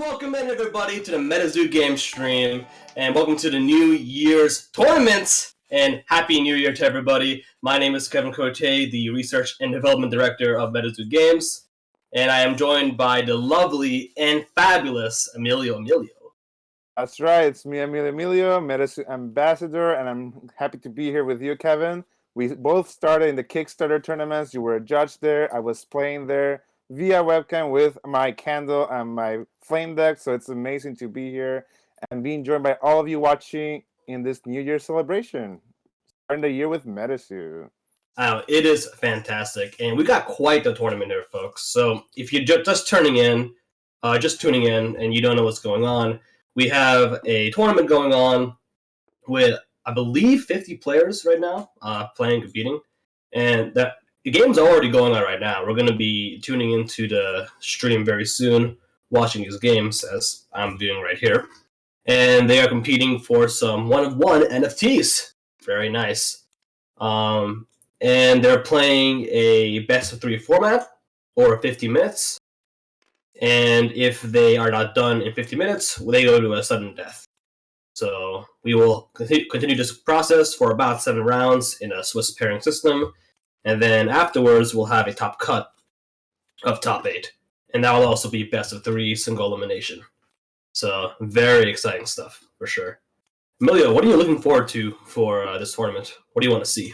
welcome in everybody to the MetaZoo game stream, and welcome to the New Year's tournament, and Happy New Year to everybody. My name is Kevin Cote, the Research and Development Director of MetaZoo Games, and I am joined by the lovely and fabulous Emilio. That's right, it's me, Emilio, MetaZoo Ambassador, and I'm happy to be here with you, Kevin. We both started in the Kickstarter tournaments. You were a judge there. I was playing there via webcam with my candle and my flame deck, so it's amazing to be here and being joined by all of you watching in this New Year celebration. Starting the year with MetaZoo. It is fantastic, and we got quite the tournament here, folks. So if you're just tuning in, and you don't know what's going on, we have a tournament going on with, I believe, 50 players right now playing, competing, and the game's already going on right now. We're going to be tuning into the stream very soon, watching these games as I'm doing right here. And they are competing for some one-of-one NFTs. Very nice. And they're playing a best-of-3 format, or 50 minutes. And if they are not done in 50 minutes, they go to a sudden death. So we will continue this process for about 7 rounds in a Swiss pairing system. And then afterwards, we'll have a top cut of top 8. And that will also be best of 3 single elimination. So very exciting stuff, for sure. Emilio, what are you looking forward to for this tournament? What do you want to see?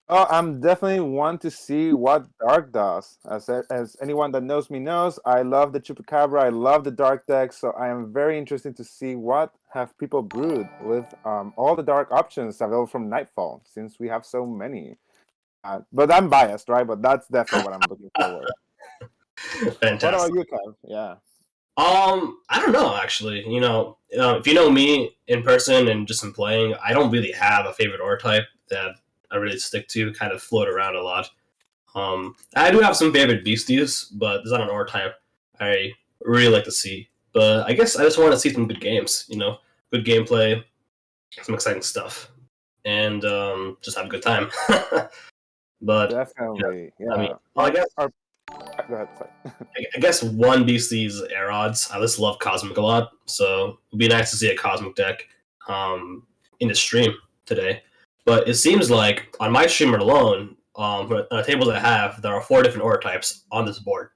Oh, I'm definitely want to see what Dark does. As anyone that knows me knows, I love the Chupacabra, I love the Dark deck, so I am very interested to see what have people brewed with all the Dark options available from Nightfall, since we have so many. But I'm biased, right? But that's definitely what I'm looking forward. Fantastic. What about you, Kev? Yeah. I don't know, actually. If you know me in person and just in playing, I don't really have a favorite ore type that I really stick to, kind of float around a lot. I do have some favorite beasties, but there's not an ore type I really like to see. But I guess I just want to see some good games, good gameplay, some exciting stuff, and just have a good time. But Definitely, yeah. I mean, I guess. Go ahead, sorry. I guess one beastie's air odds. I just love Cosmic a lot, so it'd be nice to see a Cosmic deck in the stream today. But it seems like on my streamer alone, on the tables I have, there are 4 different aura types on this board.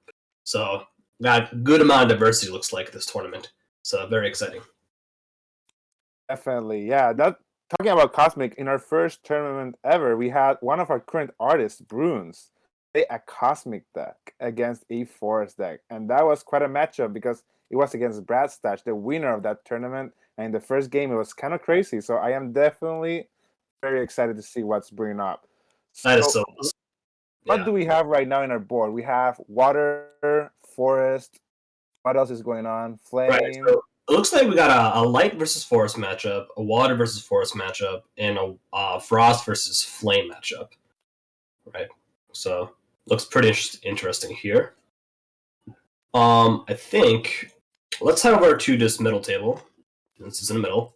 So got a good amount of diversity, looks like, this tournament. So very exciting. Definitely, yeah. Talking about Cosmic, in our first tournament ever, we had one of our current artists, Bruins, play a Cosmic deck against a Forest deck. And that was quite a matchup because it was against Brad Stash, the winner of that tournament. And in the first game, it was kind of crazy. So I am definitely very excited to see what's bringing up. That is so awesome. What do we have right now in our board? We have Water, Forest. What else is going on? Flame. Right, so it looks like we got a Light versus Forest matchup, a Water versus Forest matchup, and a Frost versus Flame matchup. Right. So looks pretty interesting here. I think let's head over to this middle table. This is in the middle,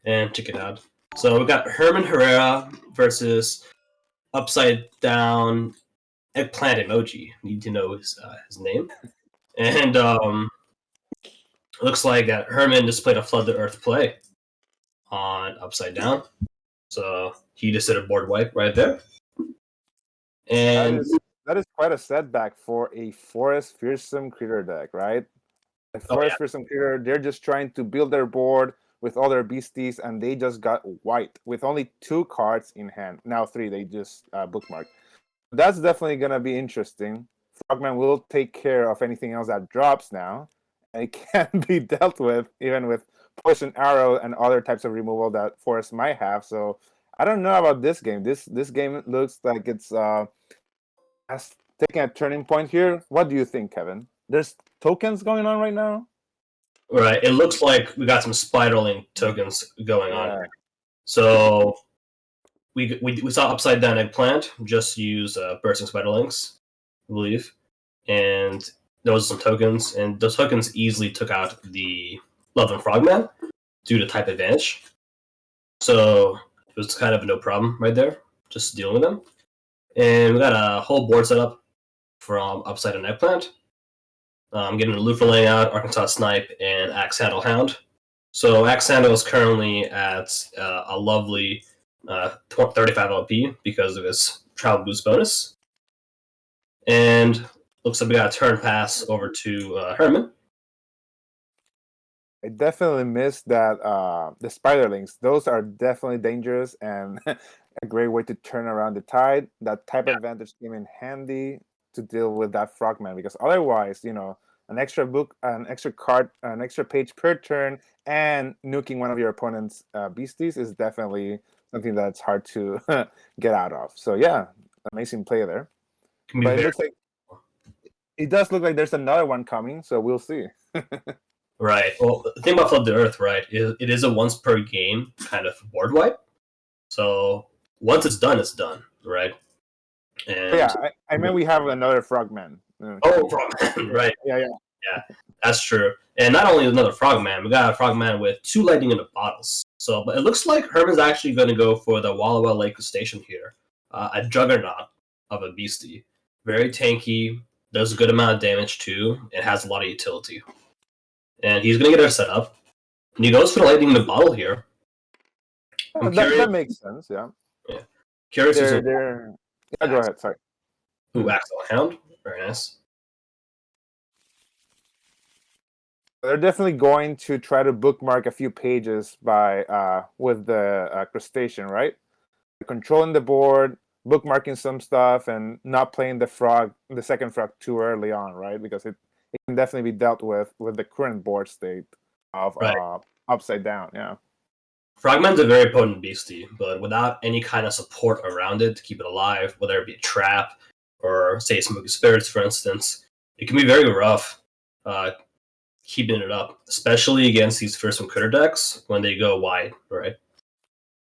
and check it out. So we got Herman Herrera versus UpsideDown Eggplant Emoji. Need to know his name. And looks like Herman just played a Flood the Earth play on UpsideDown. So he just did a board wipe right there. And that is quite a setback for a Forest Fearsome Critter deck, right? A Forest Fearsome Critter, they're just trying to build their board with all their beasties, and they just got wiped with only 2 cards in hand. Now 3, they just bookmarked. That's definitely going to be interesting. Frogman will take care of anything else that drops now. And it can be dealt with, even with Poison Arrow and other types of removal that Forest might have. So I don't know about this game. This game looks like it's taking a turning point here. What do you think, Kevin? There's tokens going on right now? Right, it looks like we got some spiraling tokens going on here. So we saw UpsideDown Eggplant just use Bursting Spiderlings, I believe, and those are some tokens, and those tokens easily took out the Love and Frogman due to type advantage. So it was kind of no problem right there, just dealing with them. And we got a whole board set up from UpsideDown Eggplant. Getting a Lufa layout, Arkansas Snipe, and Axe Handle Hound. So Axe Handle is currently at a lovely 35 LP because of his travel boost bonus. And looks like we got a turn pass over to Herman. I definitely miss that the spiderlings. Those are definitely dangerous and a great way to turn around the tide. That type of advantage came in handy to deal with that frogman, because otherwise, an extra book, an extra card, an extra page per turn, and nuking one of your opponent's beasties is definitely something that's hard to get out of. So yeah, amazing play there. But it looks like it does look like there's another one coming, so we'll see. Right. Well, the thing about Flood the Earth, right, it is a once per game kind of board wipe. So once it's done, right? And yeah, I mean, we have another frogman. Oh, frogman, right? Yeah, that's true. And not only another frogman, we got a frogman with 2 lightning in the bottles. So, but it looks like Herman's actually going to go for the Wallowa Lake Station here, a juggernaut of a beastie, very tanky, does a good amount of damage too, and has a lot of utility. And he's going to get her set up. And he goes for the lightning in the bottle here. That makes sense, yeah. Curious. Yeah, go ahead, sorry. Ooh, Axel Hound. Very nice. They're definitely going to try to bookmark a few pages by with the crustacean, right? Controlling the board, bookmarking some stuff, and not playing the second frog too early on, right? Because it can definitely be dealt with the current board state of UpsideDown. Yeah. Frogman's a very potent beastie, but without any kind of support around it to keep it alive, whether it be a trap or, say, Smoky Spirits, for instance, it can be very rough keeping it up, especially against these fearsome critter decks when they go wide, right?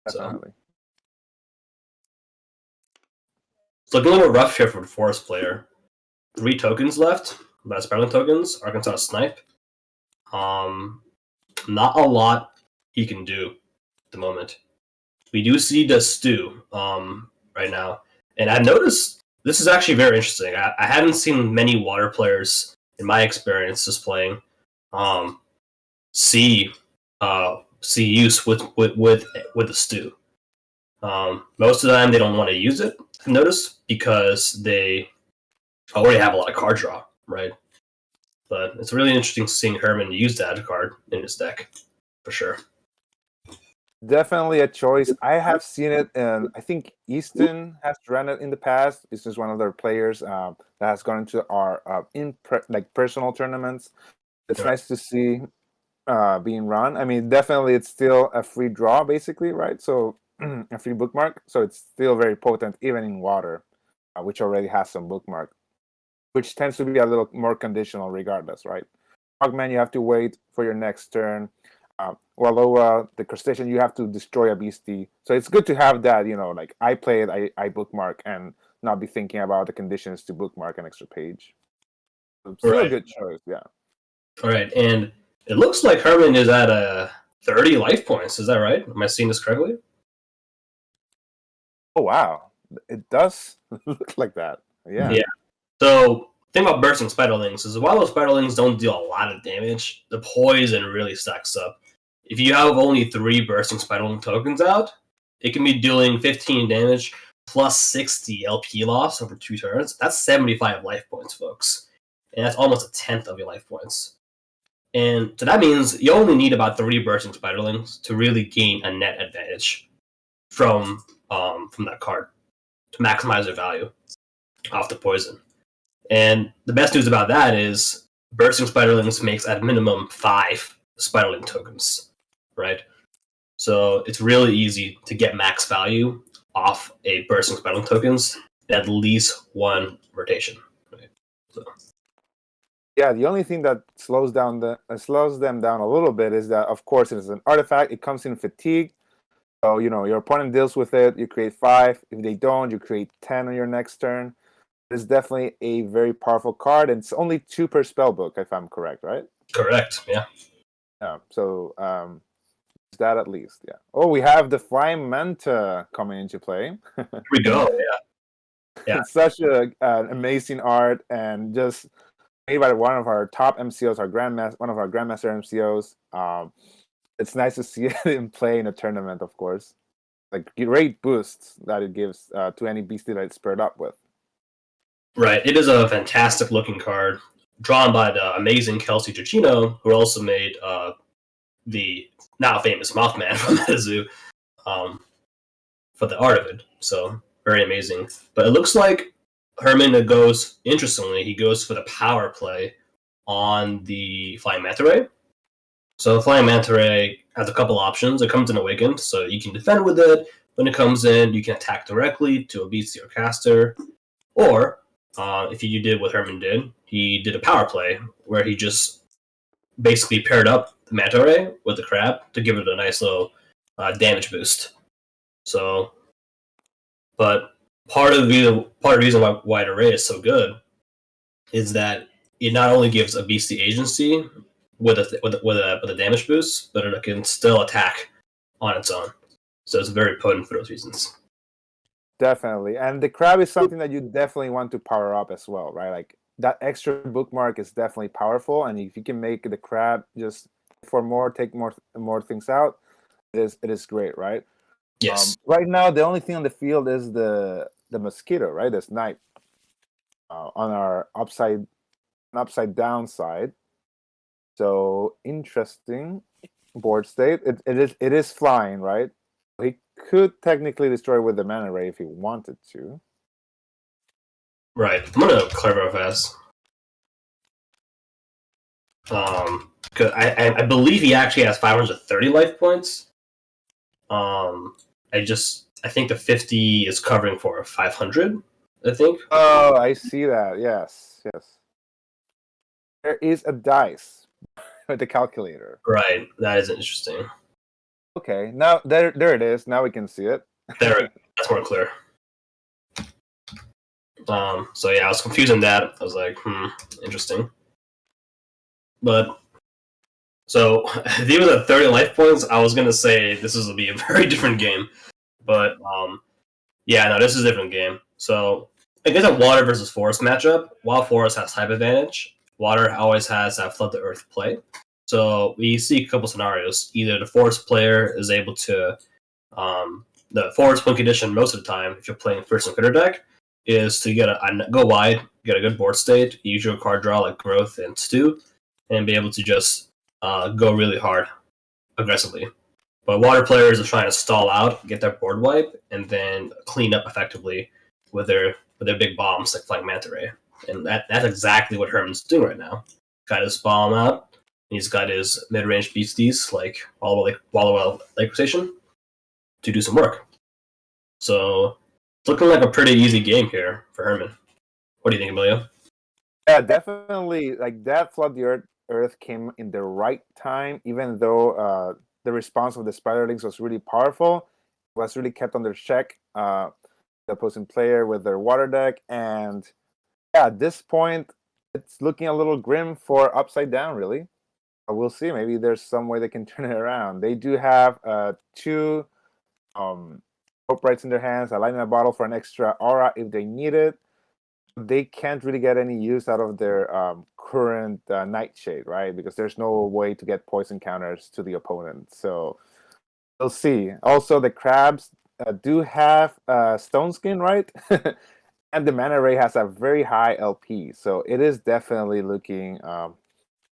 Definitely. So it's looking a little rough here for the Forest player. 3 tokens left, about Sparling tokens, Arkansas Snipe. Not a lot he can do at the moment. We do see the stew right now, and I've noticed this is actually very interesting. I haven't seen many water players, in my experience, just playing, see use with the stew. Most of the time, they don't want to use it. I've noticed, because they already have a lot of card draw, right? But it's really interesting seeing Herman use that card in his deck, for sure. Definitely a choice. I have seen it, and I think Easton has run it in the past. This is one of their players that has gone into our personal tournaments. It's nice to see being run. I mean, definitely, it's still a free draw, basically, right? So a free bookmark. So it's still very potent, even in water, which already has some bookmark, which tends to be a little more conditional, regardless, right? Frogman, you have to wait for your next turn. Wallowa, the crustacean, you have to destroy a beastie. So it's good to have that, like I play it, I bookmark, and not be thinking about the conditions to bookmark an extra page. So still a good choice, yeah. All right, and it looks like Herman is at 30 life points. Is that right? Am I seeing this correctly? Oh, wow. It does look like that. Yeah. So, the thing about bursting spiderlings is while those spiderlings don't deal a lot of damage, the poison really stacks up. If you have only 3 bursting spiderling tokens out, it can be dealing 15 damage plus 60 LP loss over 2 turns. That's 75 life points, folks. And that's almost a tenth of your life points. And so that means you only need about 3 bursting spiderlings to really gain a net advantage from that card to maximize their value off the poison. And the best news about that is bursting spiderlings makes at minimum 5 spiderling tokens, right? So it's really easy to get max value off a bursting spiderling tokens in at least 1 rotation. Right? So. Yeah, the only thing that slows them down a little bit is that, of course, it is an artifact. It comes in fatigue. So, your opponent deals with it. You create 5. If they don't, you create 10 on your next turn. It's definitely a very powerful card. And it's only 2 per spell book, if I'm correct, right? Correct, yeah. Yeah, so that at least, yeah. Oh, we have the Flying Manta coming into play. Here we go, yeah. It's such an amazing art, and just made by one of our top MCOs, one of our Grandmaster MCOs. It's nice to see it in play in a tournament, of course. Like great boosts that it gives to any beastie that it's paired up with. Right. It is a fantastic looking card, drawn by the amazing Kelsey Giacchino, who also made the now famous Mothman from Metazoo for the art of it. So very amazing. But it looks like Herman goes, interestingly, he goes for the power play on the Flying Manta Ray. So Flying Manta Ray has a couple options. It comes in Awakened, so you can defend with it. When it comes in, you can attack directly to a beastie or caster. Or, if you did what Herman did, he did a power play where he just basically paired up the Manta Ray with the Crab to give it a nice little damage boost. So, but part of the reason why the array is so good is that it not only gives a beastie agency with a damage boost, but it can still attack on its own. So it's very potent for those reasons. Definitely. And the Crab is something that you definitely want to power up as well, right? Like that extra bookmark is definitely powerful. And if you can make the Crab just take more things out, it is great, right? Yes. Right now, the only thing on the field is the Mosquito, right? The Snipe on our upside down side. So interesting board state. It is flying, right? He could technically destroy with the Mana Ray if he wanted to. Right. I'm gonna clarify fast. Cause I believe he actually has 530 life points. I think the 50 is covering for 500. I think. Oh, I see that. Yes. There is a dice with the calculator. Right. That is interesting. Okay. Now there it is. Now we can see it. There. That's more clear. So yeah, I was confusing that. I was like, interesting. But so if he was at 30 life points, I was gonna say this is gonna be a very different game. But yeah, no, this is a different game. So I guess a water versus forest matchup. While forest has type advantage, water always has that flood the earth play. So we see a couple scenarios. Either the forest player is able to the forest win condition most of the time if you're playing first and critter deck is to go wide, get a good board state, use your card draw like growth and stew, and be able to just go really hard aggressively. But water players are trying to stall out, get their board wipe, and then clean up effectively with their big bombs like Flying Manta Ray. And that's exactly what Herman's doing right now. Got his bomb out. He's got his mid-range beasties like Wallow Lake Station to do some work. So it's looking like a pretty easy game here for Herman. What do you think, Emilio? Yeah, definitely. Like that flood the earth came in the right time, even though the response of the Spiderlings was really powerful. It was really kept under check. The opposing player with their water deck, and yeah, at this point, it's looking a little grim for UpsideDown, really. We'll see. Maybe there's some way they can turn it around. They do have 2 uprights in their hands, a lightning bottle for an extra aura if they need it. They can't really get any use out of their current Nightshade, right? Because there's no way to get poison counters to the opponent. So we'll see. Also, the Crabs do have Stone Skin, right? And the Mana Ray has a very high LP. So it is definitely looking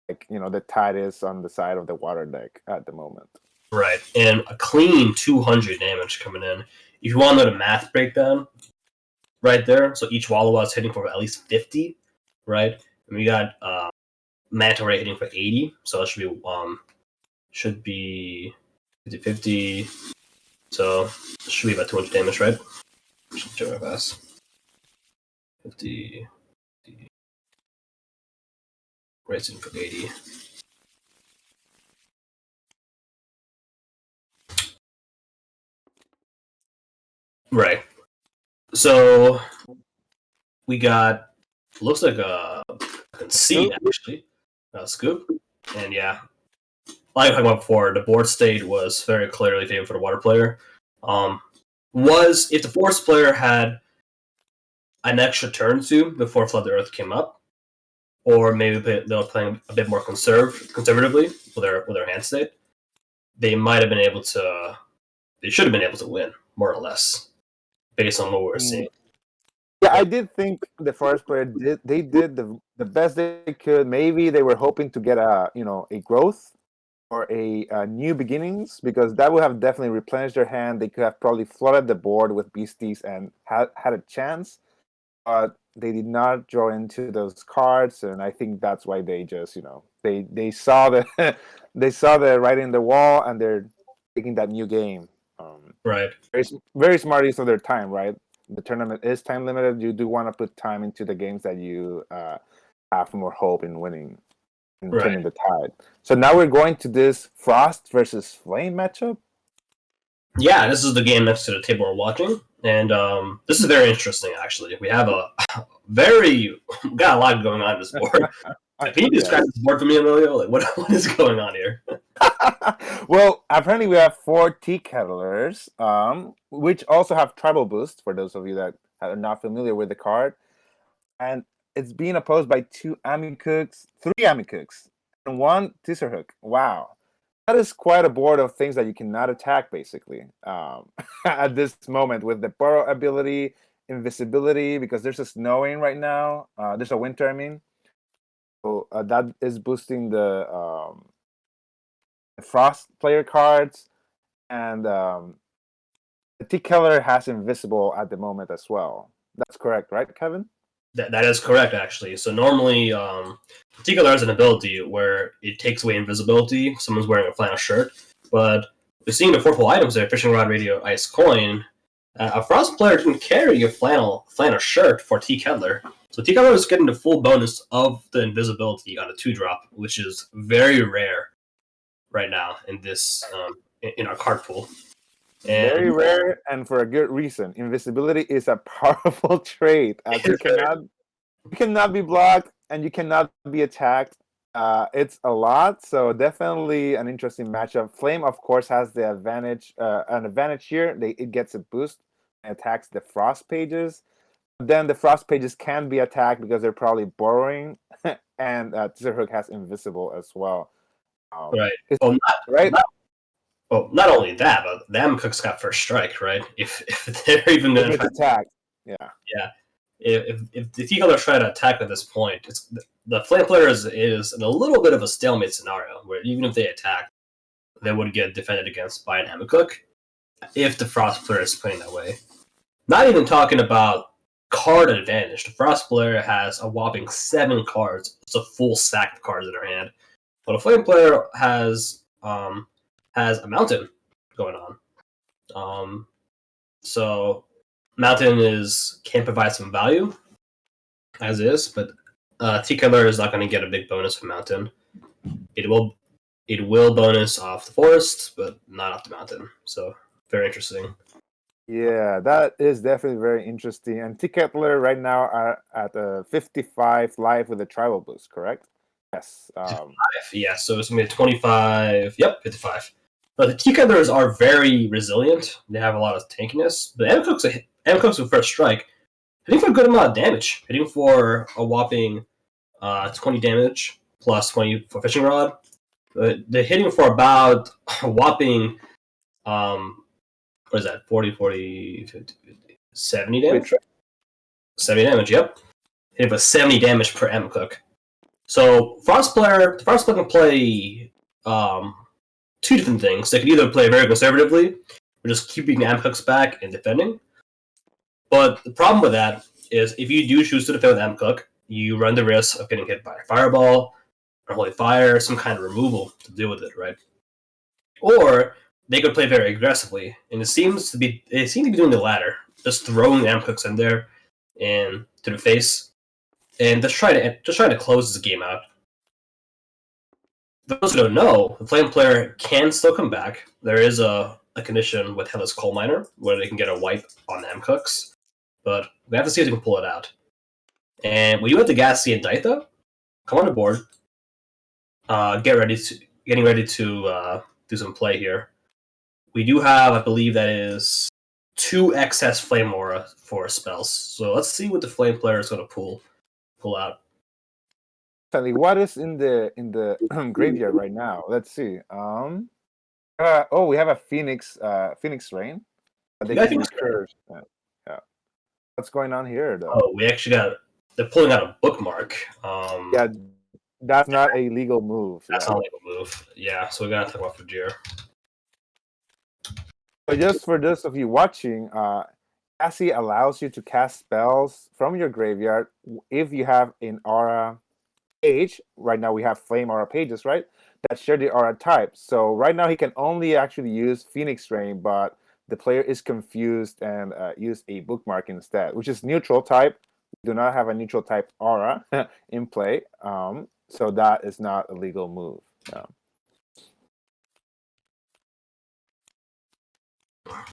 like, the tide is on the side of the water deck at the moment. Right. And a clean 200 damage coming in. If you want to know the math breakdown, right there. So each Wallowa is hitting for at least 50, right? And we got Manta Ray hitting for 80, so that should be 50. So it should be about 200 damage, right? Should check real fast. 50. Racing for 80. Right. So we got looks like I can see actually a scoop, and yeah, like I talked about before, the board state was very clearly favored for the water player. Was if the forest player had an extra turn to before Flood the Earth came up, or maybe they're playing a bit more conservatively with their hand state, they might have been able to. They should have been able to win, more or less, based on what we're seeing. Yeah, I did think the Forest player did. They did the best they could. Maybe they were hoping to get a growth or a new beginnings, because that would have definitely replenished their hand. They could have probably flooded the board with beasties and had a chance, but they did not draw into those cards, and I think that's why they just they saw the they saw the writing on the wall, and they're taking that new game. Right. Very, very smart use of their time, right? The tournament is time limited. You do want to put time into the games that you have more hope in winning and turning the tide. So now we're going to this Frost versus Flame matchup. Yeah, this is the game next to the table we're watching, and this is very interesting. Actually, we have got a lot going on in this board. Can you describe this board for me, Emilio? Like, what is going on here? Well, apparently we have 4 tea kettlers, which also have tribal boost for those of you that are not familiar with the card, and it's being opposed by 2 Amicooks, 3 Amicooks, and 1 Tisserhook. Wow. That is quite a board of things that you cannot attack, basically, at this moment, with the burrow ability, invisibility, because there's a snowing right now. There's a winter, I mean. So that is boosting the Frost player cards, and the T-Keller has invisible at the moment as well. That's correct, right, Kevin? That is correct, actually. So normally, T-Keller has an ability where it takes away invisibility if someone's wearing a flannel shirt, but we're seeing the 4 full items there, Fishing Rod, Radio, Ice Coin. A Frost player can carry a flannel shirt for T-Kettler. So T-Kettler is getting the full bonus of the invisibility on a 2-drop, which is very rare right now in this in our card pool. And very rare, and for a good reason. Invisibility is a powerful trait, as you cannot be blocked and you cannot be attacked. It's a lot, so definitely an interesting matchup. Flame, of course, has the advantage. An advantage here. It gets a boost and attacks the Frost pages. Then the Frost pages can be attacked because they're probably borrowing, and Tisserhook has invisible as well. Right. Right. Not only that, but the Amicooks got first strike, right? If they're even going to attack, yeah. If the T-Color try to attack at this point, the Flame player is in a little bit of a stalemate scenario where even if they attack, they would get defended against by an Amacook if the Frost player is playing that way. Not even talking about card advantage. The Frost player has a whopping 7 cards. It's a full stack of cards in their hand. But a Flame player has a Mountain going on. So Mountain can provide some value as is, but T-Keller is not going to get a big bonus from Mountain. It will bonus off the Forest, but not off the Mountain. So very interesting. Yeah, that is definitely very interesting. And T-Kettler right now are at 55 live with a tribal boost, correct? Yes. 55, yeah, so it's going to be 25. Yep, 55. But the T-Kettlers are very resilient. They have a lot of tankiness. But Amicooks with first strike, hitting for a good amount of damage. Hitting for a whopping 20 damage plus 20 for Fishing Rod. They're hitting for about a whopping, what is that, 40, 50, 70 damage? 70 damage, yep. Hitting for 70 damage per Amacook. So the Frost player can play 2 different things. They can either play very conservatively, or just keeping the Amcooks back and defending. But the problem with that is if you do choose to defend with Amcook, you run the risk of getting hit by a Fireball, or Holy Fire, some kind of removal to deal with it, right? Or they could play very aggressively, and they seem to be doing the latter, just throwing the Amcooks in there and to the face, and just trying to close this game out. For those who don't know, the Flame player can still come back. There is a condition with Headless Coal Miner where they can get a wipe on the Amcooks, but we have to see if they can pull it out. And when you have the Gassy and Daitha, come on the board, getting ready to do some play here. We do have, I believe that is 2 excess Flame Aura for spells. So let's see what the Flame player is going to pull out. What is in the graveyard right now? Let's see. We have a Phoenix Rain. They can recurve. Yeah. What's going on here, though? Oh, we actually got. They're pulling out a bookmark. Yeah, that's not a legal move. That's not a legal move. Yeah, so we gotta talk about Fajir. But just for those of you watching, Cassie allows you to cast spells from your graveyard if you have an aura page. Right now we have flame aura pages, right? That share the aura type. So right now he can only actually use Phoenix Rain, but the player is confused and use a bookmark instead, which is neutral type. We do not have a neutral type aura in play, so that is not a legal move.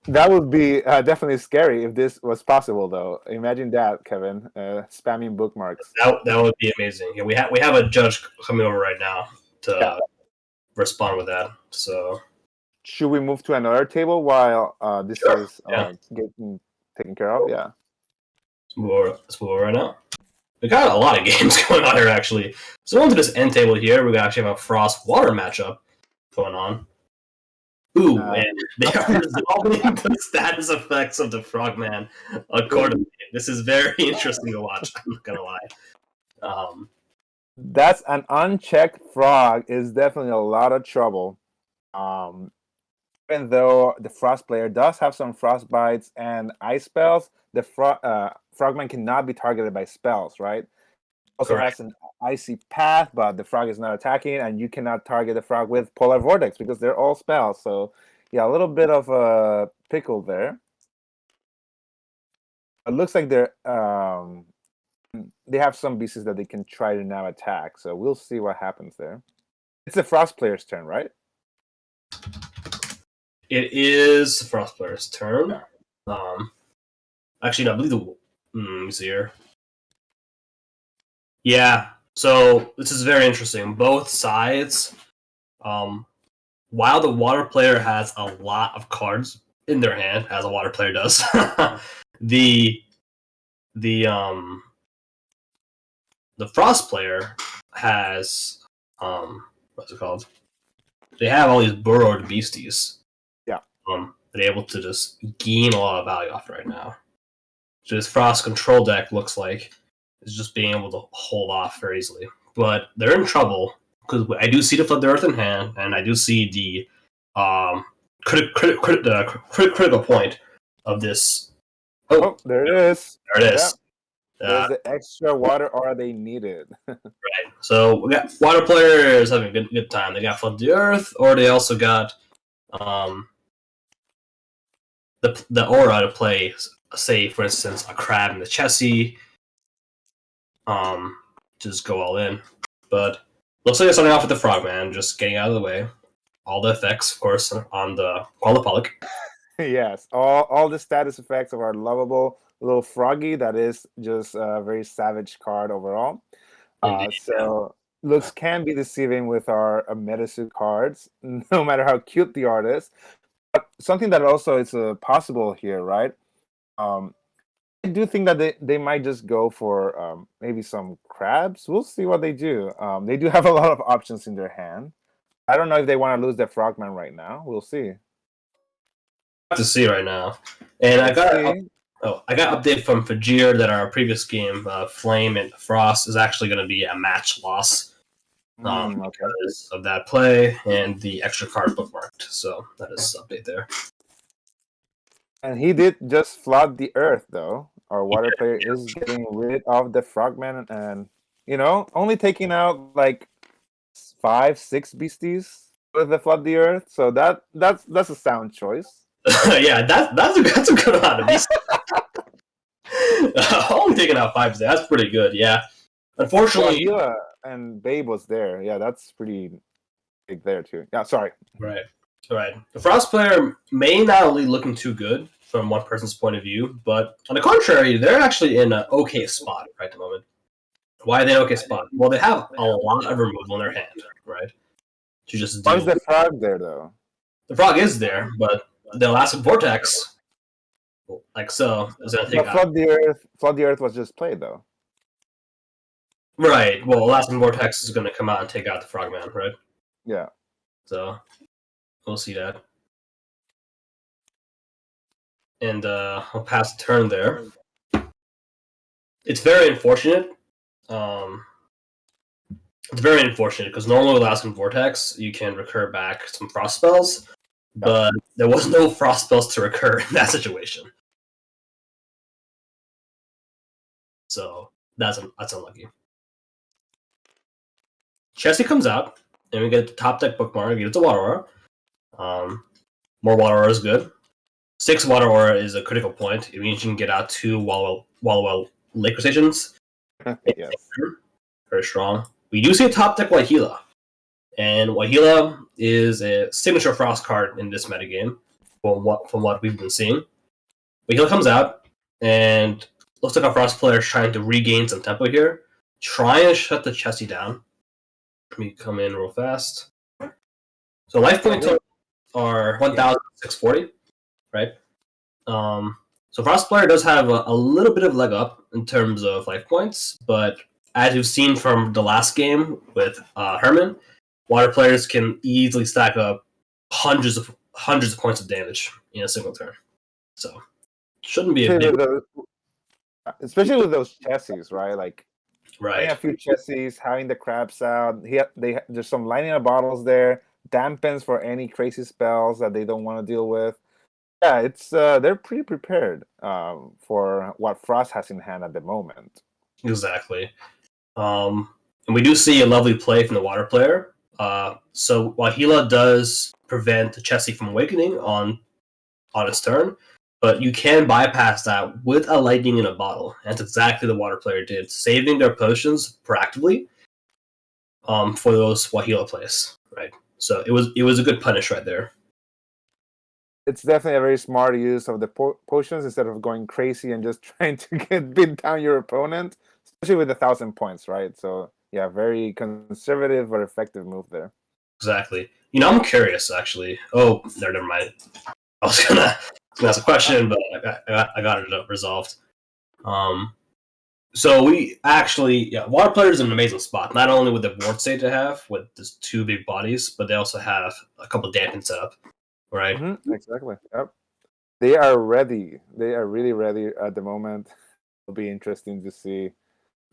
That would be definitely scary if this was possible, though. Imagine that, Kevin, spamming bookmarks. That would be amazing. Yeah, we have a judge coming over right now to respond with that. So, should we move to another table while this is getting taken care of? Yeah. Let's move over right now. We got a lot of games going on here, actually. So, on to this end table here, we actually have a Frost Water matchup going on. Ooh, and they are resolving the status effects of the Frogman accordingly. This is very interesting to watch, I'm not gonna lie. That's an unchecked frog is definitely a lot of trouble. Even though the Frost player does have some frost bites and ice spells, the Frogman cannot be targeted by spells, right? Also has an icy path, but the frog is not attacking, and you cannot target the frog with Polar Vortex because they're all spells. So, yeah, a little bit of a pickle there. It looks like they have some beasts that they can try to now attack. So we'll see what happens there. It's the Frost player's turn, right? It is the Frost player's turn. Actually, no, I believe let me see here. Yeah, so this is very interesting. Both sides, while the water player has a lot of cards in their hand, as a water player does, the Frost player has what's it called? They have all these burrowed beasties. Yeah. They're able to just gain a lot of value off it right now. So this Frost control deck looks like is just being able to hold off very easily. But they're in trouble because I do see the Flood the Earth in hand, and I do see the critical point of this. Oh, there it is. There it is. There's the extra water aura they needed. Right. So we got water players having a good time. They got Flood the Earth, or they also got the aura to play, say, for instance, a crab in the Chessie. Just go all in. But looks like they're starting off with the Frogman, just getting out of the way. All the effects, of course, on the Qualipolic. Yes, all the status effects of our lovable little froggy that is just a very savage card overall. Looks can be deceiving with our Medisu cards, no matter how cute the art is. But something that also is possible here, right? I do think that they might just go for maybe some crabs. We'll see what they do. They do have a lot of options in their hand. I don't know if they want to lose their Frogman right now. We'll see. To see right now, and I got update from Fajir that our previous game, Flame and Frost, is actually going to be a match loss because of that play and the extra card bookmarked. So that is update there. And he did just flood the Earth, though. Our water player is getting rid of the Frogman, and only taking out like 5-6 beasties with the flood the Earth. So that's a sound choice. Yeah, that's a good amount of beasties. Only taking out 5. That's pretty good. Yeah. Unfortunately, and Babe was there. Yeah, that's pretty big there too. Yeah, sorry. Right. The Frost player may not be looking too good from one person's point of view, but on the contrary, they're actually in an okay spot right at the moment. Why are they in an okay spot? Well, they have a lot of removal in their hand, right? To just do. Why is the frog there, though? The frog is there, but the Elastic Vortex, like so, is going to take out. Flood the Earth was just played, though. Right. Well, Alaskan Vortex is going to come out and take out the Frogman, right? Yeah. So we'll see that. And I'll pass the turn there. It's very unfortunate. It's very unfortunate because normally with Alaskan Vortex, you can recur back some Frost spells, but there was no Frost spells to recur in that situation. So that's unlucky. Chessie comes out, and we get the top deck bookmark. It's a Water Aura. More Water Aura is good. 6 Water Aura is a critical point. It means you can get out 2 Walla Lake Crustaceans. Yes. Very strong. We do see a top deck Wahila. And Wahila is a signature Frost card in this metagame, from what we've been seeing. Wahila comes out, and looks like our Frost player is trying to regain some tempo here. Try and shut the Chessie down. Let me come in real fast. So life point totals are 1,640, right? So Frost player does have a little bit of leg up in terms of life points, but as you've seen from the last game with Herman, Water players can easily stack up hundreds of points of damage in a single turn. So shouldn't be a big... Especially with those Chessies, right? Like right. a few Chessies, having the crabs out. There's some lining of bottles there, dampens for any crazy spells that they don't want to deal with. Yeah, it's they're pretty prepared for what Frost has in hand at the moment. Exactly. And we do see a lovely play from the Water player. So Wahila does prevent the Chessie from awakening on its turn, but you can bypass that with a lightning in a bottle. That's exactly the Water player did, saving their potions proactively for those Wahila plays. Right. So it was a good punish right there. It's definitely a very smart use of the potions instead of going crazy and just trying to beat down your opponent, especially with 1,000 points, right? So yeah, very conservative but effective move there. Exactly. I'm curious actually. Oh, never mind. I was gonna ask a question, but I got it resolved. So we actually, Water player is an amazing spot. Not only with the board state they have with just 2 big bodies, but they also have a couple dampen set up, right? Mm-hmm. Exactly. Yep. They are ready. They are really ready at the moment. It'll be interesting to see.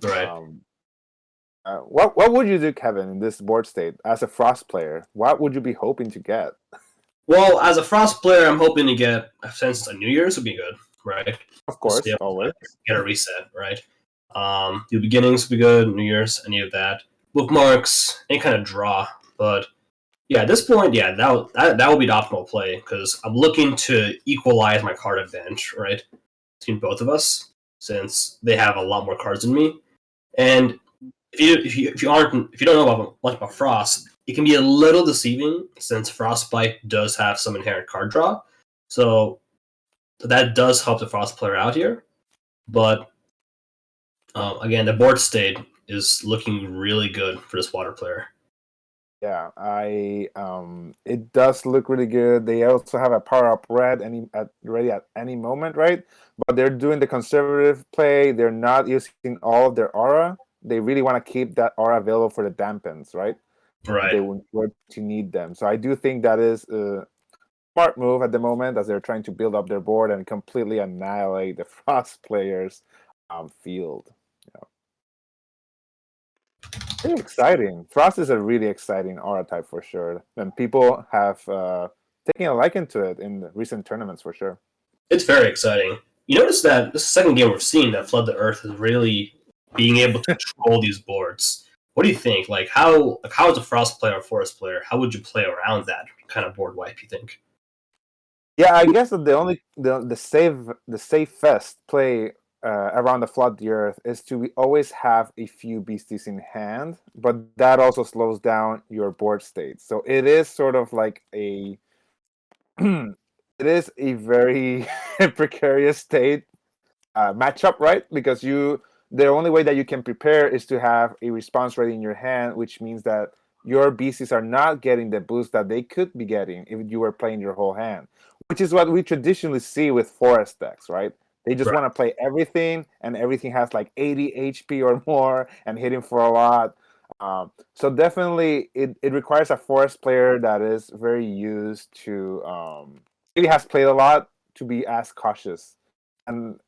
Right. What would you do, Kevin, in this board state as a Frost player? What would you be hoping to get? Well, as a Frost player, I'm hoping to get, since a New Year's would be good, right? Of course, always. Get a reset, right? New beginnings would be good, New Year's, any of that. Bookmarks, any kind of draw. But yeah, at this point, that would be the optimal play, because I'm looking to equalize my card advantage, right? Between both of us, since they have a lot more cards than me. And if you don't know much about Frost, it can be a little deceiving since Frostbite does have some inherent card draw. So that does help the Frost player out here. But again, the board state is looking really good for this Water player. Yeah, it does look really good. They also have a power up red ready at any moment, right? But they're doing the conservative play. They're not using all of their aura. They really want to keep that aura available for the dampens, right? Right. They were to need them. So I do think that is a smart move at the moment as they're trying to build up their board and completely annihilate the Frost players' field. Very exciting. Frost is a really exciting aura type for sure, and people have taken a liking to it in the recent tournaments for sure. It's very exciting. You notice that this is the second game we've seen that Flood the Earth is really being able to control these boards. What do you think? Like how as a Frost player or Forest player, how would you play around that kind of board wipe, you think? Yeah, I guess that the safest play around the Flood the Earth is to always have a few beasties in hand, but that also slows down your board state. So it is sort of like a it is a very precarious state matchup, right? Because the only way that you can prepare is to have a response ready in your hand, which means that your beasties are not getting the boost that they could be getting if you were playing your whole hand, which is what we traditionally see with forest decks, right? They just Right. want to play everything, and everything has like 80 HP or more and hitting for a lot. So definitely, it requires a forest player that is very used to really has played a lot to be as cautious. And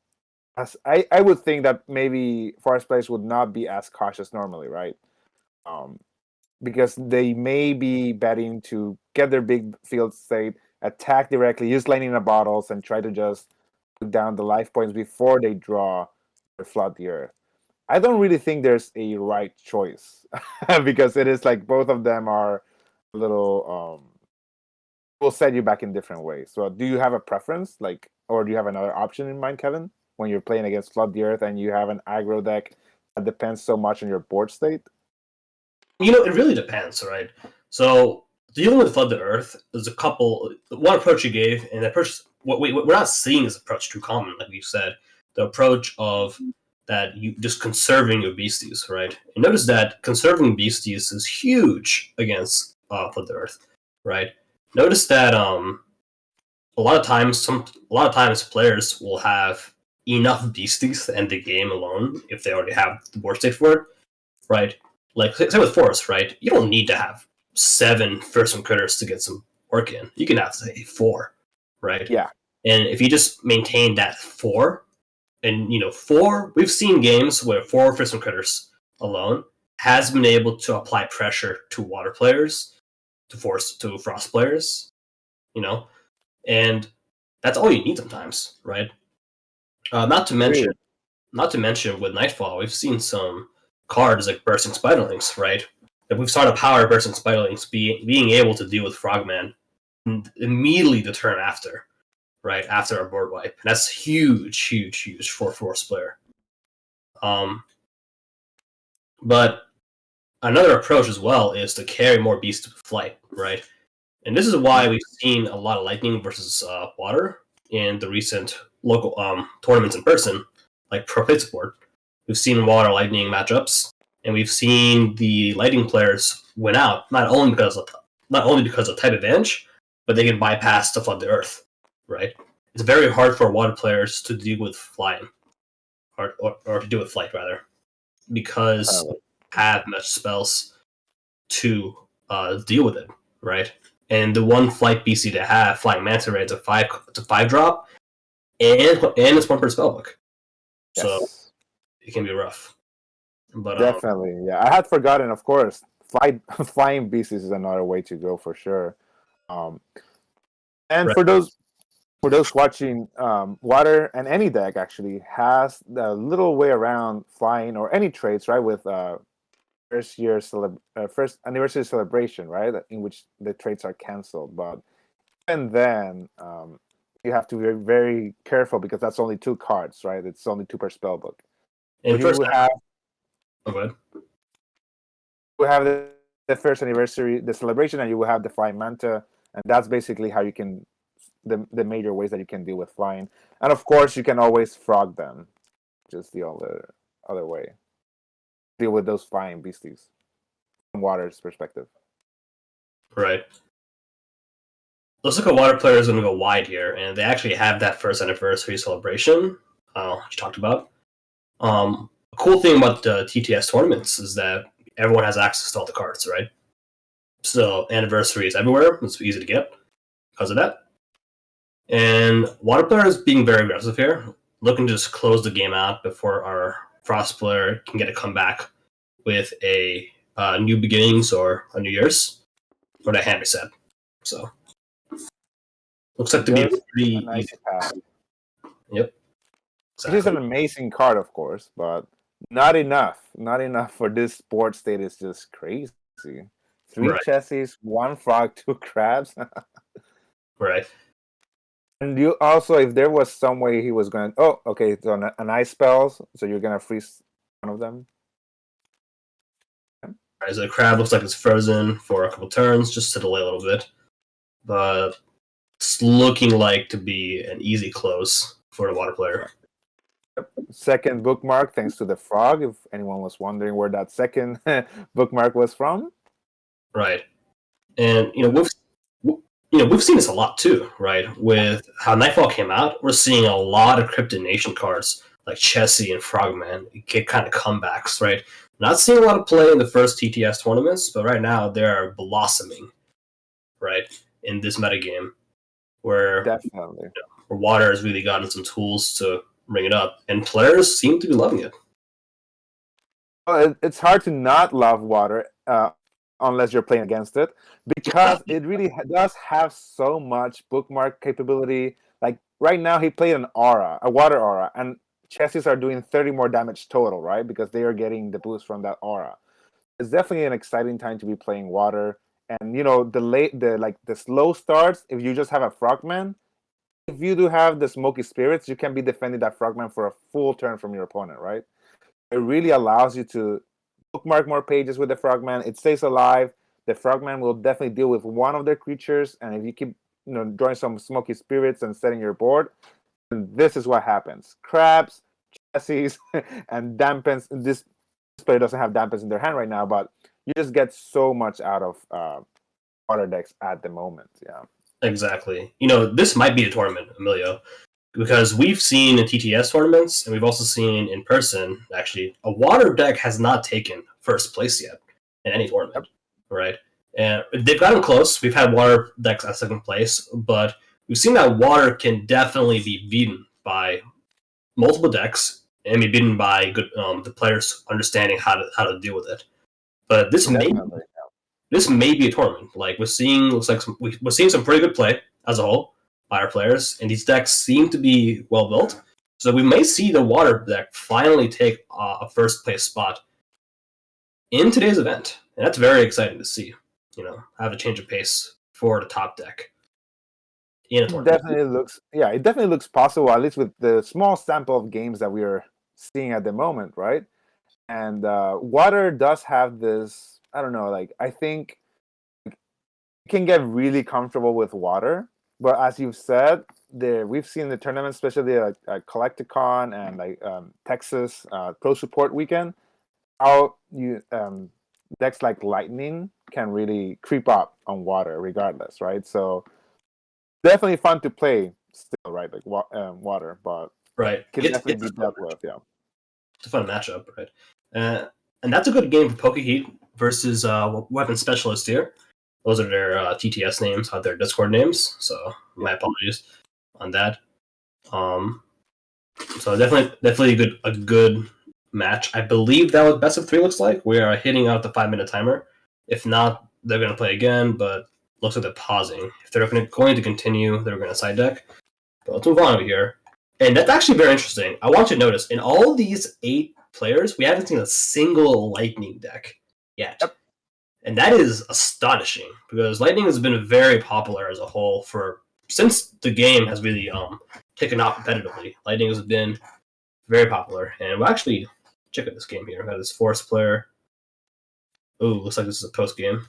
as I would think that maybe forest players would not be as cautious normally, right? Um, because they may be betting to get their big field state, attack directly, use lightning in the bottles, and try to just put down the life points before they draw or flood the earth. I don't really think there's a right choice because it is like both of them are a little will set you back in different ways. So do you have a preference, like, or do you have another option in mind, Kevin, when you're playing against Flood the Earth and you have an aggro deck that depends so much on your board state? It really depends, right? So dealing with Flood the Earth, there's a couple. One approach you gave, and the approach what we're not seeing this approach too common, like you said, the approach of that you just conserving your beasties, right? And notice that conserving beasties is huge against Flood the Earth, right? Notice that a lot of times players will have enough beasties to end the game alone if they already have the board state for it, right? Like say with Forest, right? You don't need to have 7 fearsome critters to get some work in. You can have say 4, right? Yeah. And if you just maintain that 4, and 4, we've seen games where 4 fearsome critters alone has been able to apply pressure to water players, to frost players, and that's all you need sometimes, right? Not to mention, Really? with Nightfall, we've seen some cards like Bursting Spiderlings, right? That we've started power Bursting Spiderlings being able to deal with Frogman immediately the turn after, right after our board wipe. And that's huge for a Force player. But another approach as well is to carry more beasts with flight, right? And this is why we've seen a lot of lightning versus water in the recent local tournaments in person, like Pro Play Support. We've seen water lightning matchups, and we've seen the lightning players win out not only because of type advantage, but they can bypass to flood the earth. Right? It's very hard for water players to deal with flying, or to deal with flight rather, because have much spells to deal with it. Right? And the one flight BC to have, Flying Manta Ray, it's a 5 drop, and it's 1 per spellbook. Yes. So it can be rough. But definitely, yeah. I had forgotten, of course. Flying beasts is another way to go for sure. And right. for those watching, water and any deck actually has the little way around flying or any traits, right? With first anniversary celebration, right? In which the traits are canceled, but even then, you have to be very, very careful because that's only 2 cards, right? It's only 2 per spell book. And So you will have the first anniversary, the celebration, and you will have the flying manta, and that's basically how you can the major ways that you can deal with flying. And of course, you can always frog them, just the other way. Deal with those flying beasties from water's perspective. Right. Looks like a water player is going to go wide here, and they actually have that first anniversary celebration you talked about. A cool thing about the TTS tournaments is that everyone has access to all the cards, right? So anniversary is everywhere. It's easy to get because of that. And water player is being very aggressive here, looking to just close the game out before our frost player can get a comeback with a new beginnings or a New Year's or the hand reset. So looks like to be pretty nice easy. path. Yep. Exactly. It is an amazing card, of course, but not enough. Not enough for this board state. Is just crazy. 3 chesses, 1 frog, 2 crabs. Right. And you also, if there was some way he was going, so an ice spells, so you're gonna freeze one of them. Right, so the crab looks like it's frozen for a couple turns, just to delay a little bit, but it's looking like to be an easy close for the water player. Second bookmark, thanks to the frog. If anyone was wondering where that second bookmark was from, right? And we've seen this a lot too, right? With how Nightfall came out, we're seeing a lot of Cryptid Nation cards like Chessie and Frogman get kind of comebacks, right? Not seeing a lot of play in the first TTS tournaments, but right now they're blossoming, right, in this metagame where Definitely. where Water has really gotten some tools to bring it up, and players seem to be loving it. Well, it's hard to not love Water unless you're playing against it, because it really does have so much bookmark capability. Like right now, he played an Aura, a Water Aura, and Chessies are doing 30 more damage total, right? Because they are getting the boost from that Aura. It's definitely an exciting time to be playing Water. And the slow starts, if you just have a Frogman, if you do have the Smoky Spirits, you can be defending that Frogman for a full turn from your opponent, right? It really allows you to bookmark more pages with the Frogman. It stays alive. The Frogman will definitely deal with one of their creatures, and if you keep drawing some Smoky Spirits and setting your board, this is what happens. Crabs, Chessies, and Dampens. This player doesn't have Dampens in their hand right now, but you just get so much out of Water decks at the moment. Yeah. Exactly. This might be a tournament, Emilio, because we've seen in TTS tournaments, and we've also seen in person, actually, a Water deck has not taken first place yet in any tournament, right? And they've gotten close. We've had Water decks at second place, but we've seen that Water can definitely be beaten by multiple decks and be beaten by good the players understanding how to deal with it. But this may be a tournament. Like we're seeing some pretty good play as a whole by our players, and these decks seem to be well built. So we may see the Water deck finally take a first place spot in today's event, and that's very exciting to see. Have a change of pace for the top deck in a tournament. It definitely looks possible, at least with the small sample of games that we are seeing at the moment, right? And Water does have this. I don't know. Like I think you can get really comfortable with Water, but as you've said, we've seen the tournament, especially like Collecticon and Texas Pro Support Weekend, how decks like Lightning can really creep up on Water, regardless, right? So definitely fun to play still, right? Like Water, but right, can definitely be dealt with. Yeah, it's a fun matchup, right? And that's a good game for Pokeheat versus Weapon Specialist here. Those are their TTS names, not their Discord names. So my apologies on that. So definitely a good match. I believe that what best of 3 looks like. We are hitting out the 5-minute timer. If not, they're going to play again, but looks like they're pausing. If they're going to continue, they're going to side deck. But let's move on over here. And that's actually very interesting. I want you to notice, in all these 8 players, we haven't seen a single Lightning deck yet. Yep. And that is astonishing, because Lightning has been very popular as a whole since the game has really taken off competitively. Lightning has been very popular. And we'll actually check out this game here. We got this Forest player. Ooh, looks like this is a post-game.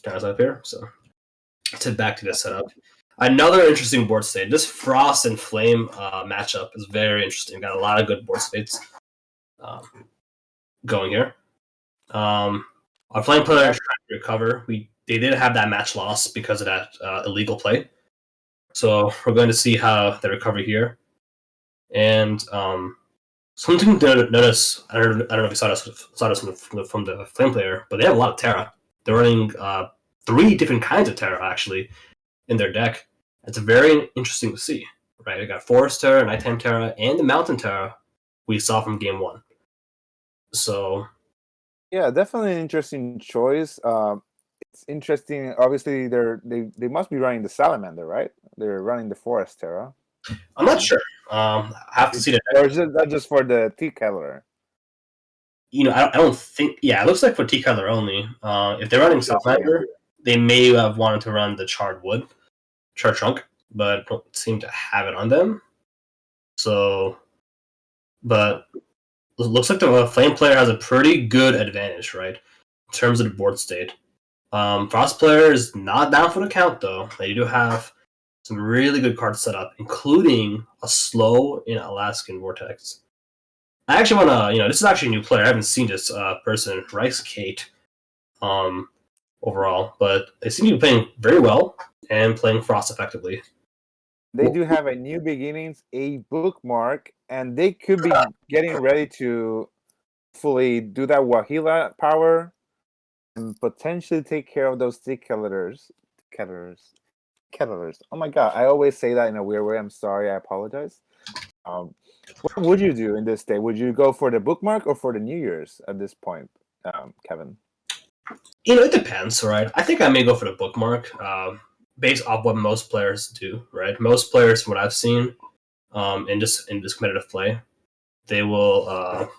Kind of up here. So let's head back to this setup. Another interesting board state. This Frost and Flame matchup is very interesting. Got a lot of good board states going here. Our Flame player is trying to recover. They did have that match loss because of that illegal play. So we're going to see how they recover here. And something to notice, I don't know if you saw this from the Flame player, but they have a lot of Terra. They're running 3 different kinds of Terra, actually, in their deck. It's very interesting to see, right? We got Forest Terra, Nighttime Terra, and the Mountain Terra we saw from Game 1. So yeah, definitely an interesting choice. It's interesting. Obviously, they must be running the Salamander, right? They're running the Forest Terra. I'm not sure. I have to see that. Or is that just for the Tea Kettler? I don't think. Yeah, it looks like for Tea Kettler only. If they're running Salamander, they may have wanted to run the Charred Trunk, but don't seem to have it on them. So, but it looks like the Flame player has a pretty good advantage, right, in terms of the board state. Frost player is not down for the count, though. They do have some really good cards set up, including a slow in Alaskan Vortex. I actually want to, this is actually a new player. I haven't seen this person, RiceKate. overall, but they seem to be playing very well and playing Frost effectively. They do have a New Beginnings, a bookmark, and they could be getting ready to fully do that Wahila power and potentially take care of those kettlers. Oh my god, I always say that in a weird way. I'm sorry, I apologize. What would you do in this day? Would you go for the bookmark or for the New Year's at this point, Kevin? It depends, right? I think I may go for the bookmark, based off what most players do, right? Most players, what I've seen, in this competitive play, they will.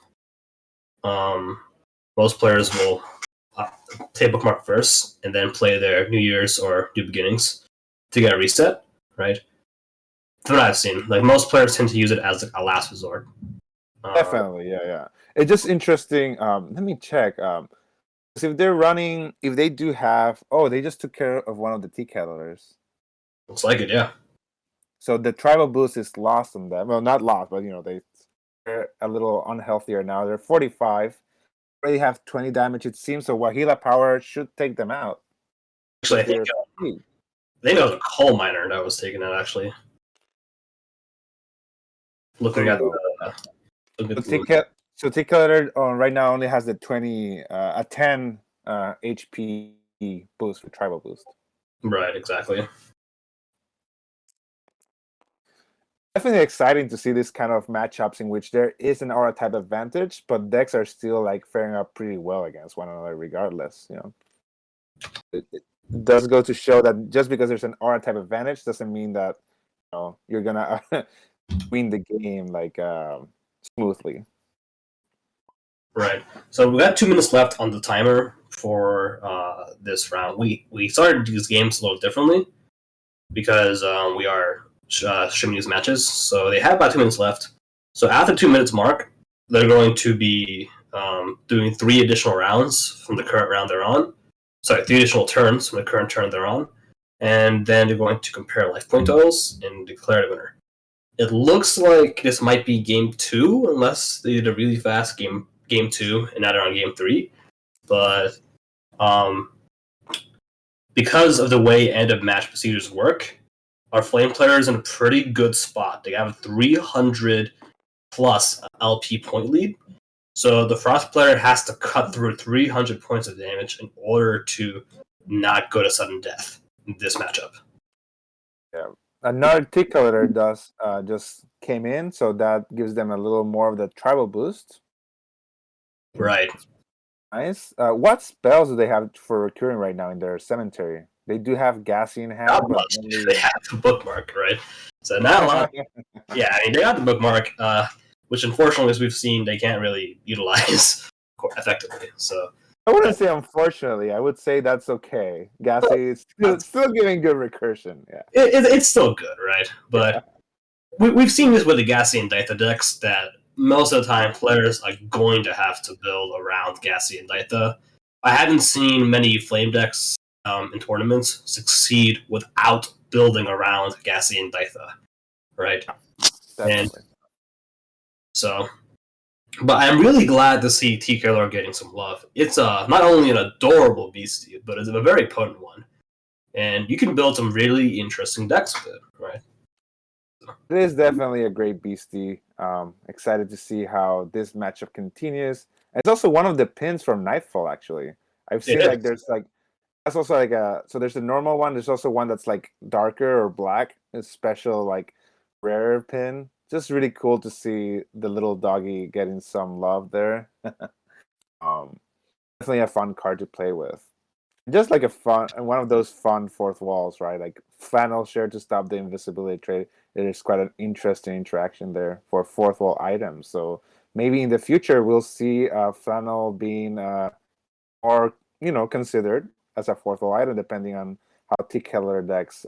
Most players will take bookmark first and then play their New Year's or New Beginnings to get a reset, right? From what I've seen, like most players tend to use it as like a last resort. Definitely, yeah. It's just interesting. Let me check. So if they're running, if they do have, they just took care of one of the tea kettlers. Looks like it, yeah. So the tribal boost is lost on them. Well, not lost, but they're a little unhealthier now. They're 45. Already have 20 damage, it seems. So Wahila power should take them out. Actually, I think it was a coal miner that was taking it. Actually, looking at so tea kettler right now only has the 10 HP boost for tribal boost. Right, exactly. Definitely exciting to see this kind of matchups in which there is an aura type advantage, but decks are still like faring up pretty well against one another regardless. It does go to show that just because there's an aura type advantage doesn't mean that you're gonna win the game like smoothly. Right. So we got 2 minutes left on the timer for this round. We started these games a little differently because we are streaming these matches. So they have about 2 minutes left. So after 2 minutes mark, they're going to be doing 3 additional rounds from the current round they're on. Sorry, 3 additional turns from the current turn they're on. And then they're going to compare life point totals and declare the winner. It looks like this might be game 2, unless they did a really fast game 2 and now they're on game 3. But because of the way end of match procedures work, our Flame player is in a pretty good spot. They have a 300 plus LP point lead. So the Frost player has to cut through 300 points of damage in order to not go to sudden death in this matchup. Yeah. Another tea kettler just came in, so that gives them a little more of the tribal boost. Right. Nice. What spells do they have for recurring right now in their cemetery? They do have Gassy in hand. Not much. They have the bookmark, right? So not a lot. Yeah, I mean, they got the bookmark, which unfortunately, as we've seen, they can't really utilize effectively. So I wouldn't say unfortunately. I would say that's okay. Gassy is still giving good recursion. Yeah, it's still good, right? But we've seen this with the Gassy and Daitha decks that most of the time players are going to have to build around Gassy and Daitha. I haven't seen many Flame decks in tournaments succeed without building around Gassy and Daitha, right? Definitely. And so, but I'm really glad to see TKLR getting some love. It's not only an adorable beastie, but it's a very potent one. And you can build some really interesting decks with it, right? It is definitely a great beastie. Excited to see how this matchup continues. And it's also one of the pins from Nightfall, actually. I've seen that's also like so there's the normal one, there's also one that's like darker or black, a special like rare pin. Just really cool to see the little doggy getting some love there. Definitely a fun card to play with. Just like one of those fun fourth walls, right? Like flannel share to stop the invisibility trade. It is quite an interesting interaction there for fourth wall items. So maybe in the future we'll see flannel being more considered as a fourth wall item, depending on how tea kettler decks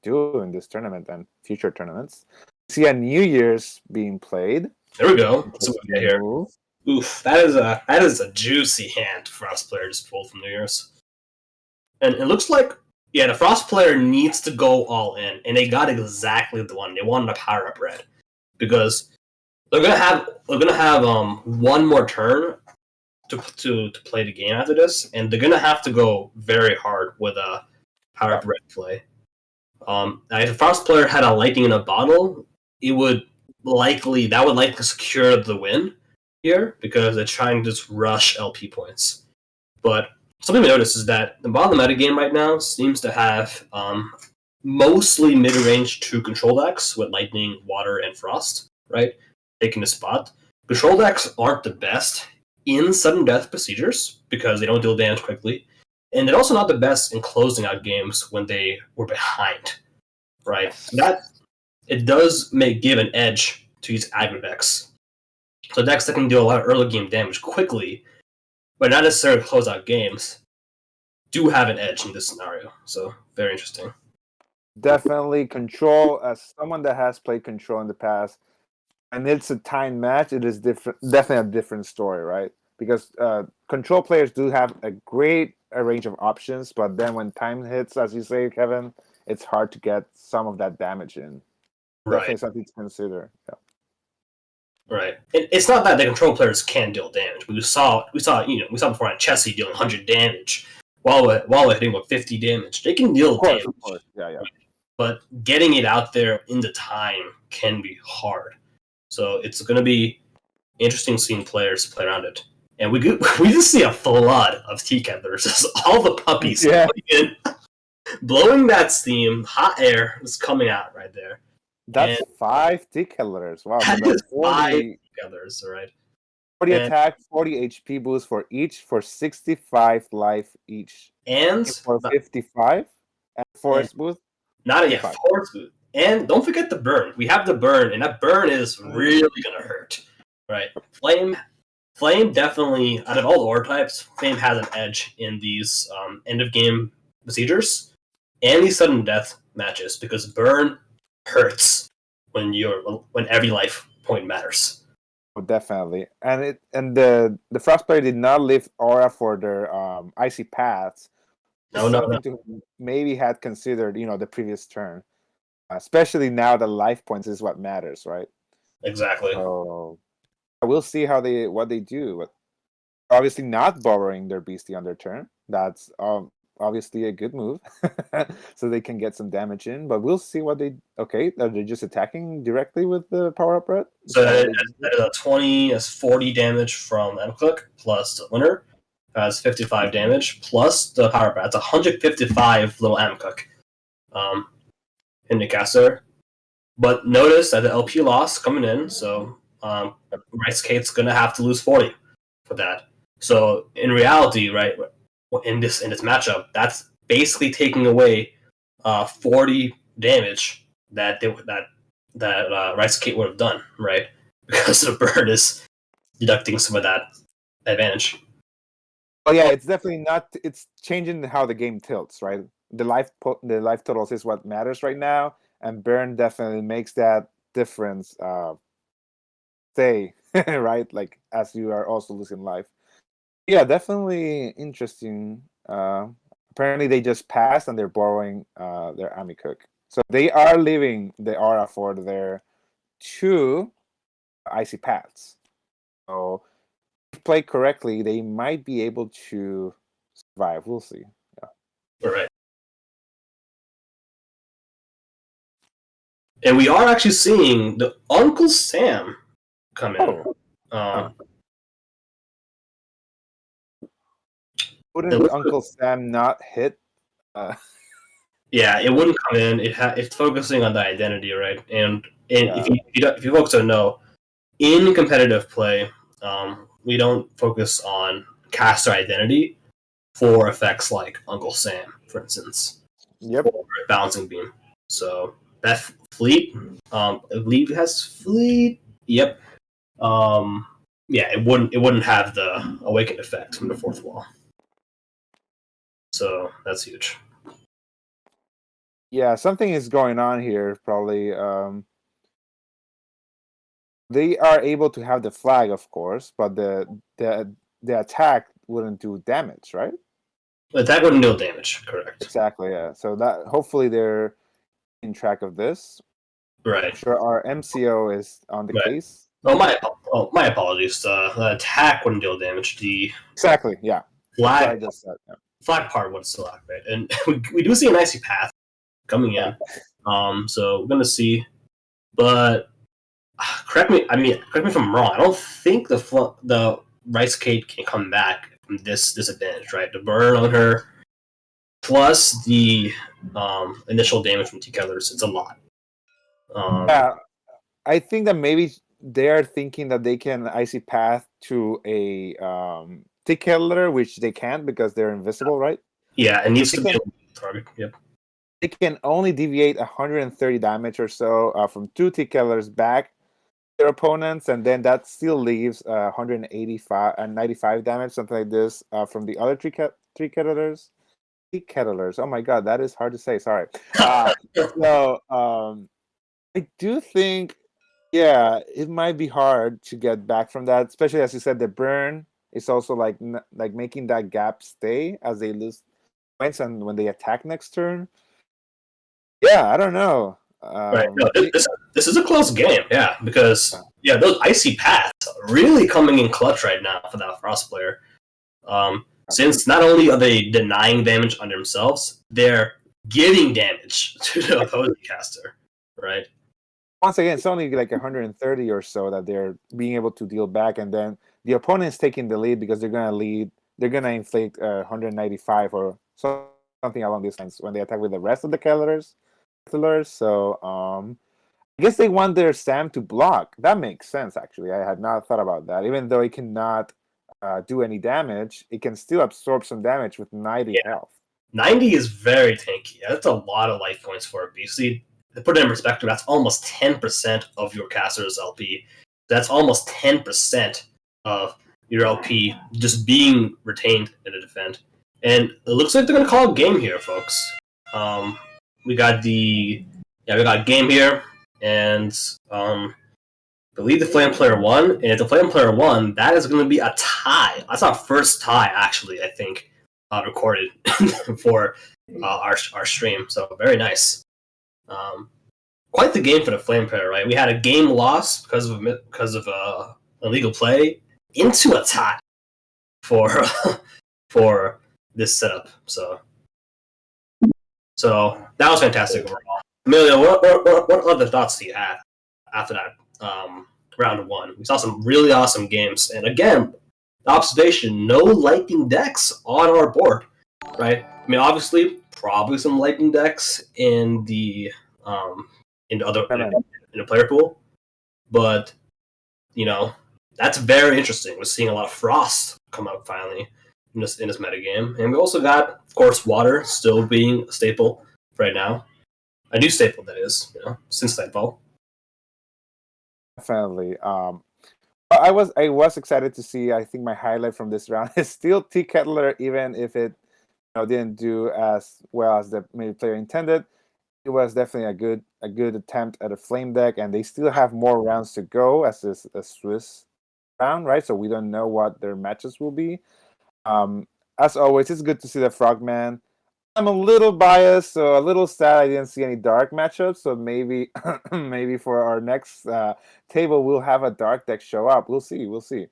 do in this tournament and future tournaments. See a New Year's being played. There we go. That's what we get here. Oof, that is a juicy hand Frost player just pulled from New Year's. And it looks like the Frost player needs to go all in, and they got exactly the one. They wanted a power up red. Because they're gonna have one more turn to play the game after this, and they're gonna have to go very hard with a power up red play. If the Frost player had a lightning in a bottle, it would likely secure the win here because they're trying to just rush LP points. But something to notice is that the bottom metagame right now seems to have mostly mid-range true control decks with lightning, water, and frost, right? Taking the spot. Control decks aren't the best in sudden death procedures because they don't deal damage quickly. And they're also not the best in closing out games when they were behind, right? So that it does give an edge to these aggro decks. So decks that can deal a lot of early game damage quickly, but not necessarily close out games, do have an edge in this scenario. So very interesting. Definitely control. As someone that has played control in the past, and it's a time match, it is different. Definitely a different story, right? Because control players do have a great range of options, but then when time hits, as you say, Kevin, it's hard to get some of that damage in. Definitely something to consider. Yeah. Right. It's not that the control players can deal damage. We saw before on Chessie dealing 100 damage while we're hitting with 50 damage. They can deal damage. Of course. Yeah. But getting it out there in the time can be hard. So it's going to be interesting seeing players play around it. And we just see a flood of TCAT versus all the puppies coming in, blowing that steam. Hot air is coming out right there. That's 5 T-Killers. Wow. That is 5 T-Killers, right? 40 attack, 40 HP boost for each, for 65 life each. And for 55 and Forest boost. Forest boost. And don't forget the burn. We have the burn, and that burn is really going to hurt. Right? Flame definitely, out of all the ore types, Flame has an edge in these end-of-game procedures and these sudden death matches because burn hurts when every life point matters. Oh, definitely, and the Frost player did not lift aura for their icy paths. No. Maybe had considered the previous turn, especially now the life points is what matters, right? Exactly. So we'll see what they do. But obviously, not borrowing their beastie on their turn. That's obviously a good move, so they can get some damage in. But we'll see what they. Okay, are they just attacking directly with the power up red? So that is a 20 as 40 damage from M-Cook plus the winner has 55 damage plus the power up. That's 155 little M-Cook in the caster. But notice that the LP loss coming in, so RiceKate's gonna have to lose 40 for that. So in reality, right, in this matchup, that's basically taking away 40 damage that RiceKate would have done, right? Because the bird is deducting some of that advantage. Oh yeah, it's definitely not. It's changing how the game tilts, right? The life totals is what matters right now, and burn definitely makes that difference. Stay right, like as you are also losing life. Yeah, definitely interesting. Apparently, they just passed and they're borrowing their Ami-Cook. So they are leaving the aura for their 2 icy paths. So if play correctly, they might be able to survive. We'll see. Yeah. All right. And we are actually seeing the Uncle Sam come in. Wouldn't Uncle Sam not hit? Yeah, it wouldn't come in. It's focusing on the identity, right? And if you folks don't know, in competitive play, we don't focus on caster identity for effects like Uncle Sam, for instance. Yep. Or Bouncing Beam. So that fleet, I believe it has fleet. Yep. It wouldn't have the awakened effect from the 4th wall. So that's huge. Yeah, something is going on here. Probably, they are able to have the flag, of course, but the attack wouldn't do damage, right? The attack wouldn't do damage, correct? Exactly. Yeah. So that hopefully they're in track of this. Right. I'm sure our MCO is on the case. my apologies. The attack wouldn't deal damage. The Exactly. Yeah. flag I just said. Yeah. flag part would still activate, and we do see an icy path coming in. So we're gonna see, but correct me if I'm wrong. I don't think the RiceKate can come back from this disadvantage, right? The burn on her plus the initial damage from T-Killers, it's a lot. Yeah, I think that maybe they're thinking that they can icy path to a T-Killer, which they can't because they're invisible, right? Yeah, it needs to be a target. Yep. It can only deviate 130 damage or so from 2 T-Killers back their opponents, and then that still leaves 185 and 95 damage, something like this, from the other three kettlers. Kettlers. Oh my god, that is hard to say. Sorry. So I do think, yeah, it might be hard to get back from that, especially as you said, the burn is also like making that gap stay as they lose points and when they attack next turn. Yeah, I don't know. Right. No, this is a close game, yeah, because those icy paths are really coming in clutch right now for that Frost player. Since not only are they denying damage on themselves, they're giving damage to the opposing caster, right? Once again, it's only like 130 or so that they're being able to deal back, and then the opponent's taking the lead because they're gonna inflict 195 or something along these lines when they attack with the rest of the kettlers. So I guess they want their Sam to block. That makes sense, actually. I had not thought about that. Even though it cannot do any damage, it can still absorb some damage with 90 health. 90 is very tanky. That's a lot of life points for a BC. To put it in perspective, that's almost 10% of your caster's LP. That's almost 10% of your LP just being retained in a defend. And it looks like they're going to call a game here, folks. We got game here, and I believe the Flame Player won. And if the Flame Player won, that is going to be a tie. That's our first tie, actually, I think, recorded for our stream. So very nice. Quite the game for the Flame Player, right? We had a game loss because of illegal play into a tie for for this setup. So that was fantastic overall. Emilio, what other thoughts do you have after that round one? We saw some really awesome games, and again, the observation: no lightning decks on our board, right? I mean, obviously, probably some lightning decks in the in the player pool, but that's very interesting. We're seeing a lot of Frost come up finally in this metagame, and we also got, of course, water still being a staple right now. A new staple, that is, since Nightfall. Definitely. I was excited to see. I think my highlight from this round is still T Kettler, even if it didn't do as well as the maybe player intended. It was definitely a good attempt at a flame deck, and they still have more rounds to go as this a Swiss round, right? So we don't know what their matches will be. As always, it's good to see the Frogman. I'm a little biased, so a little sad I didn't see any dark matchups. So maybe maybe for our next table we'll have a dark deck show up. We'll see.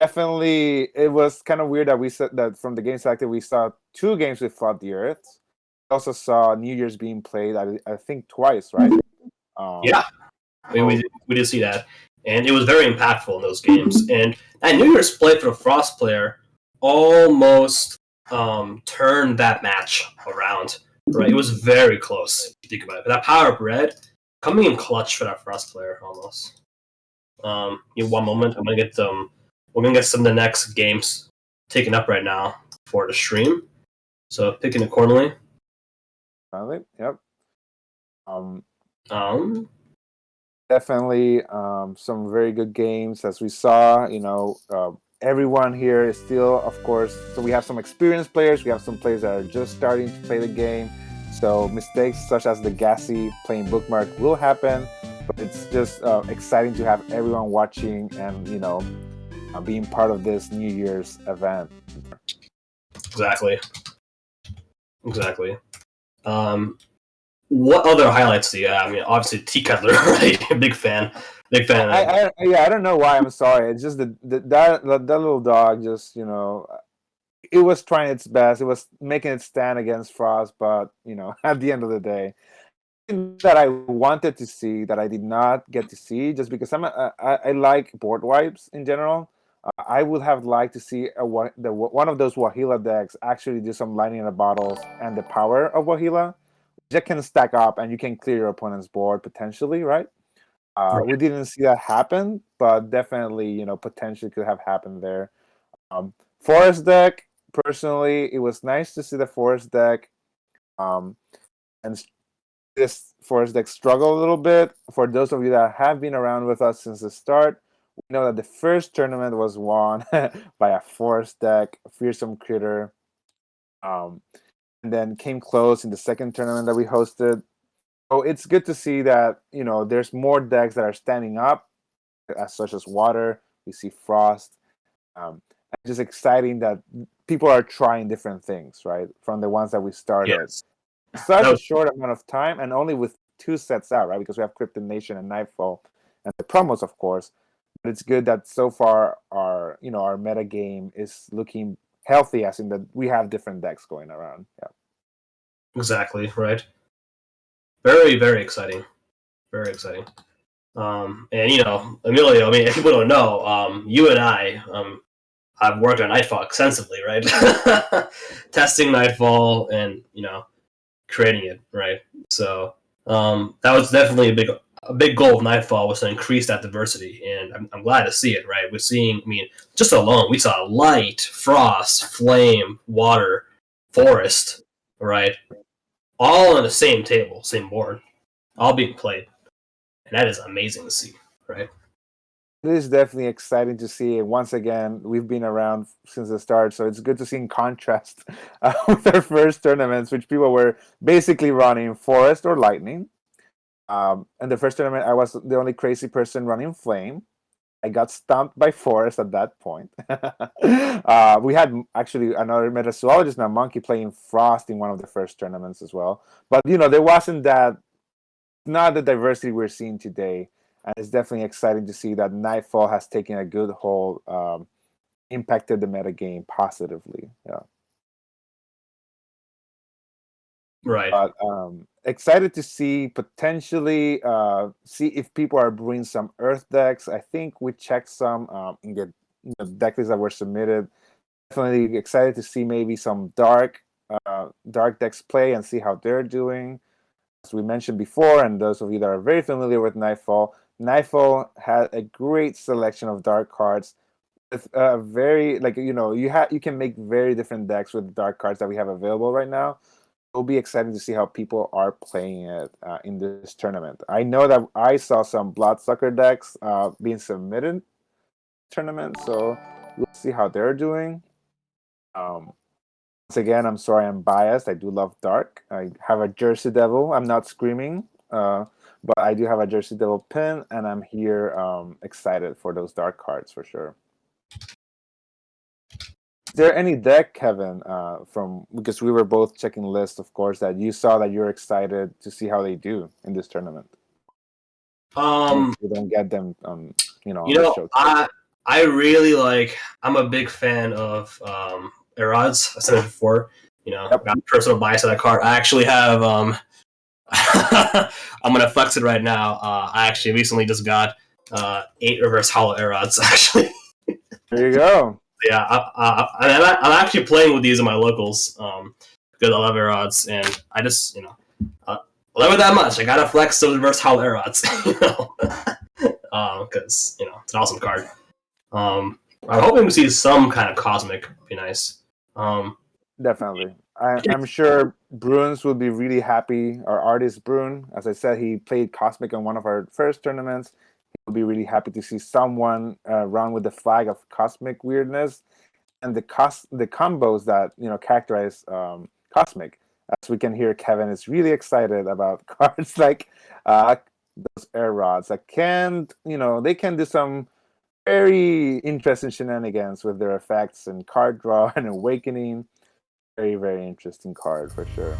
Definitely, it was kind of weird that we said that from the game selected we saw 2 games with Flood the Earth. We also saw New Year's being played, I think twice, right? Yeah, we did see that, and it was very impactful in those games. And that New Year's play for the Frost player almost turned that match around. Right, it was very close. If you think about it, but that Power Up Red coming in clutch for that Frost player almost. In one moment, I'm gonna get them. We're gonna get some of the next games taken up right now for the stream. So picking accordingly. Yep. Definitely some very good games as we saw. Everyone here is still, of course. So we have some experienced players. We have some players that are just starting to play the game. So mistakes such as the Gassy playing Bookmark will happen, but it's just exciting to have everyone watching and being part of this New Year's event. Exactly. What other highlights do you have? I mean, obviously T Cutler, right? Big fan Big fan of that. I don't know why. I'm sorry. It's just that little dog just it was trying its best. It was making its stand against Frost, but at the end of the day, that I wanted to see that I did not get to see just because I like board wipes in general. I would have liked to see one of those Wahila decks actually do some lightning in the bottles and the power of Wahila that can stack up and you can clear your opponent's board potentially, right? Right. We didn't see that happen, but definitely potentially could have happened there. Forest deck, personally, it was nice to see the Forest deck. And this Forest deck struggle a little bit. For those of you that have been around with us since the start, we know that the first tournament was won by a Forest deck, Fearsome Critter, and then came close in the second tournament that we hosted. So it's good to see that there's more decks that are standing up, as such as Water. We see Frost. It's just exciting that people are trying different things, right? From the ones that we started. Yes. Such a short amount of time and only with 2 sets out, right? Because we have Cryptid Nation and Nightfall and the promos, of course. But it's good that so far our meta game is looking healthy, as in that we have different decks going around. Yeah. Exactly, right. Very, very exciting. Very exciting. And Emilio, I mean, if people don't know, you and I have worked on Nightfall extensively, right? Testing Nightfall and creating it, right? So that was definitely a big goal of Nightfall, was to increase that diversity, and I'm glad to see it, right? We're seeing, I mean, just alone, we saw Light, Frost, Flame, Water, Forest, right? All on the same table, same board, all being played. And that is amazing to see, right? It is definitely exciting to see. And once again, we've been around since the start, so it's good to see in contrast with our first tournaments, which people were basically running Forest or Lightning. And the first tournament, I was the only crazy person running Flame. I got stumped by Forest at that point. We had actually another metazoologist now, Monkey, playing Frost in one of the first tournaments as well. But there wasn't not the diversity we're seeing today. And it's definitely exciting to see that Nightfall has taken a good hold, impacted the meta game positively. Yeah. Right. But excited to see potentially see if people are bringing some Earth decks. I think we checked some in the deck lists that were submitted. Definitely excited to see maybe some dark decks play and see how they're doing. As we mentioned before, and those of you that are very familiar with Nightfall had a great selection of dark cards with very you can make very different decks with the dark cards that we have available right now. It'll be exciting to see how people are playing it in this tournament. I know that I saw some Bloodsucker decks being submitted tournament, so we'll see how they're doing. Once again, I'm sorry I'm biased. I do love dark. I have a Jersey Devil. I'm not screaming, but I do have a Jersey Devil pin, and I'm here excited for those dark cards for sure. Is there any deck, Kevin, because we were both checking lists, of course, that you saw that you're excited to see how they do in this tournament? We don't get them, on the show. I really I'm a big fan of Erod's. I said it before. I've got personal bias on that card. I actually have. I'm gonna flex it right now. I actually recently just got 8 reverse hollow Erods. Actually, there you go. Yeah, I'm actually playing with these in my locals because I love Erods, and I just I love it that much. I gotta flex those reverse hollow Erods, because it's an awesome card. I'm hoping we see some kind of cosmic. Be nice. Definitely. I'm sure Bruins will be really happy. Our artist Brun, as I said, he played Cosmic in one of our first tournaments. He'll be really happy to see someone run with the flag of Cosmic weirdness and the combos that characterize Cosmic. As we can hear, Kevin is really excited about cards like those air rods that they can do some very interesting shenanigans with their effects and card draw and awakening. Very, very interesting card for sure.